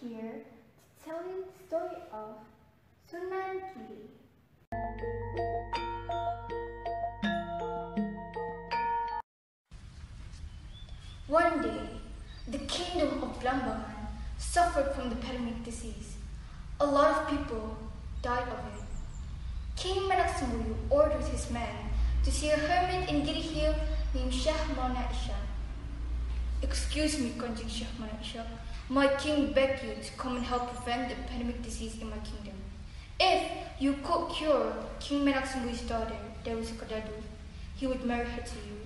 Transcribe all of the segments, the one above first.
here to tell you the story of Sunan Giri. One day, the kingdom of Blambangan suffered from the epidemic disease. A lot of people died of it. King Manaksumuyu ordered his men to see a hermit in Giri Hill named Sheikh Isha. Excuse me, Kanjik Sheikh Isha. My king begged you to come and help prevent the epidemic disease in my kingdom. If you could cure King Manaksumuyu's daughter, Dewi Sukadadu, he would marry her to you.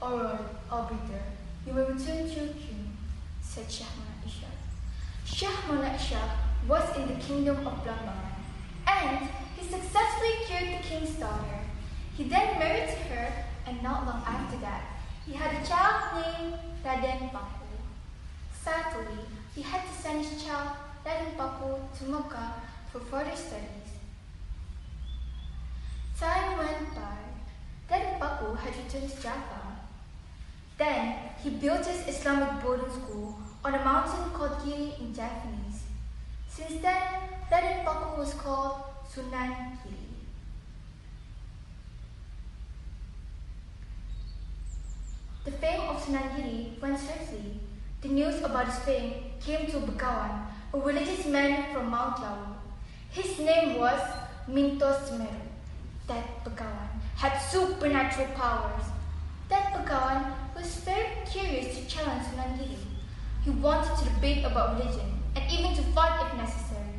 Alright, I'll be there. You will return to your king, said Sheikh Isha. Sheikh Isha was in the kingdom of Blambangan, and he successfully cured the king's daughter. He then married to her, and not long after that, he had a child named Raden Paku. Sadly, he had to send his child, Raden Paku, to Mecca for further studies. Time went by. Raden Paku had returned to Java. Then, he built his Islamic boarding school on a mountain called Giri in Japanese. Since then, Raden Paku was called Sunan Giri. The fame of Sunan Giri went swiftly. The news about his fame came to Begawan, a religious man from Mount Lawu. His name was Mintos Meru. That Begawan had supernatural powers. That Begawan was very curious to challenge Sunan Giri. He wanted to debate about religion and even to fight if necessary.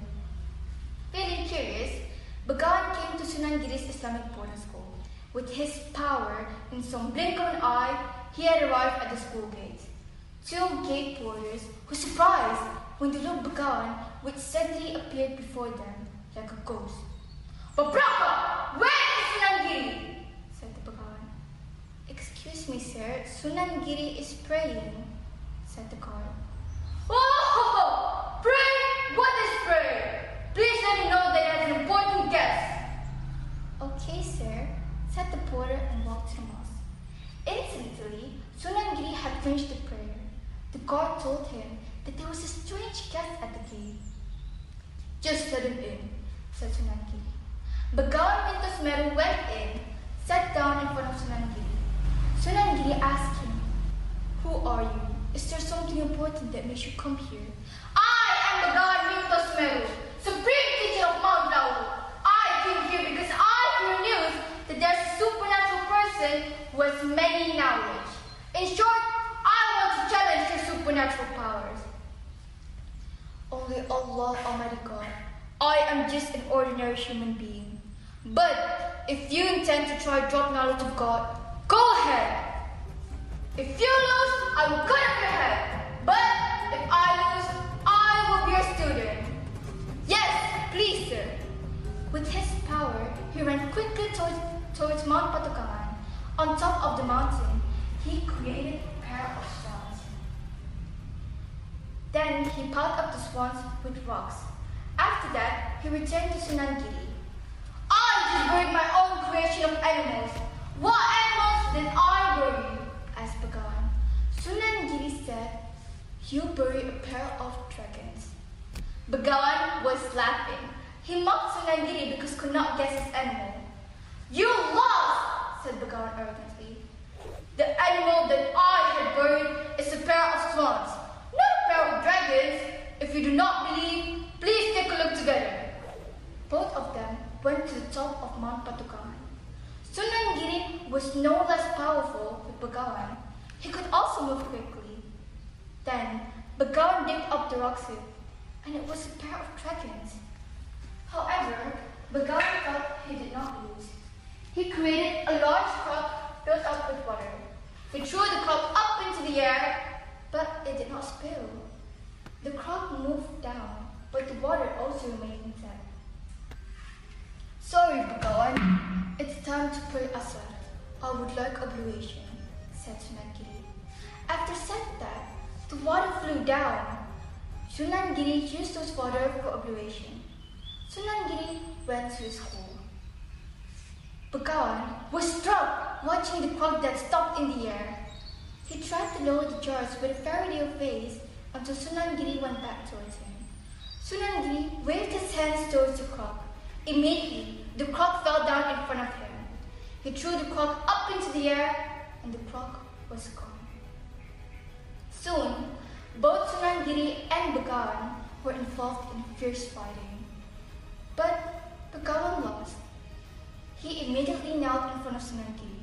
Feeling curious, Begawan came to Sunan Giri's Islamic boarding school. With his power, in some blink of an eye, he had arrived at the school gate. Two gate porters were surprised when the little Begawan which suddenly appeared before them like a ghost. "Babraka, where is Sunan Giri?" said the Begawan. "Excuse me, sir, Sunan Giri is praying," said the guard. "Oh, pray? What is pray? Please let him know that he has an important guest." "Okay, sir," said the porter and walked to the mosque. Instantly, Sunan Giri had finished the prayer. The guard told him that there was a strange guest at the gate. "Just let him in," said Sunan Giri. Begawan Mintos Meru went in, sat down in front of Sunan Giri. Sunan Giri asked him, "Who are you? Is there something important that makes you come here?" "I am Begawan Mintos Meru, supreme teacher of Mount Lawu. I came here because I hear news that there's a supernatural person who has many knowledge. In short, I want to challenge your supernatural powers." "Only Allah Almighty God. I am just an ordinary human being. But if you intend to try drop knowledge of God, go ahead. If you lose, I will cut off your head. But if I lose, I will be your student." "Yes, please, sir." With his power, he ran quickly towards Mount Patukangan. On top of the mountain, he created a pair of swans. Then he piled up the swans with rocks. After that, he returned to Sunan Giri. "I just buried my own creation of animals. What animals did I bury?" asked Begawan. Sunan Giri said, "You buried a pair of dragons." Begawan was laughing. He mocked Sunan Giri because he could not guess his animal. "You lost," said Begawan arrogantly. "The animal that I had buried is a pair of swans, not a pair of dragons. If you do not believe, please take a look together." Both of them went to the top of Mount Patukangan. Sunan Giri was no less powerful than Begawan. He could also move quickly. Then Begawan digged up the rock slip, and it was a pair of dragons. However, Begawan thought he did not lose. He created a large crock filled up with water. He threw the crock up into the air, but it did not spill. The crock moved down, but the water also remained intact. "Sorry, Begawan, it's time to pray Asar. I would like oblation," said Sunan Giri. After said that, the water flew down. Sunan Giri used those water for oblation. Sunan Giri went to his school. Begawan was struck watching the crock that stopped in the air. He tried to lower the jars with a fairy tale face, until Sunandiri went back towards him. Sunandiri waved his hands towards the crock. Immediately, the crock fell down in front of him. He threw the crock up into the air, and the crock was gone. Soon, both Sunandiri and Begawan were involved in fierce fighting. But Begawan lost. He immediately knelt in front of Sunandiri.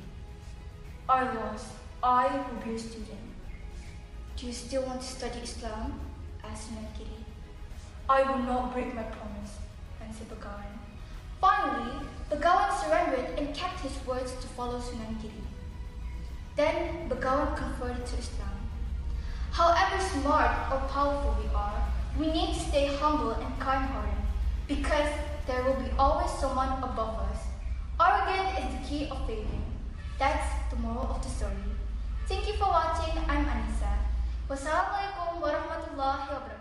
I lost. I will be your student. Do you still want to study Islam? Asked Sunandiri. I will not break my promise, answered Begawan. Finally, Begawan surrendered and kept his words to follow Sunandiri. Then Begawan converted to Islam. However smart or powerful we are, we need to stay humble and kind-hearted because there will be always someone above us. Arrogance is the key of failing. That's the moral of the story. Thank you for watching. I'm Anisa. Wassalamualaikum warahmatullahi wabarakatuh.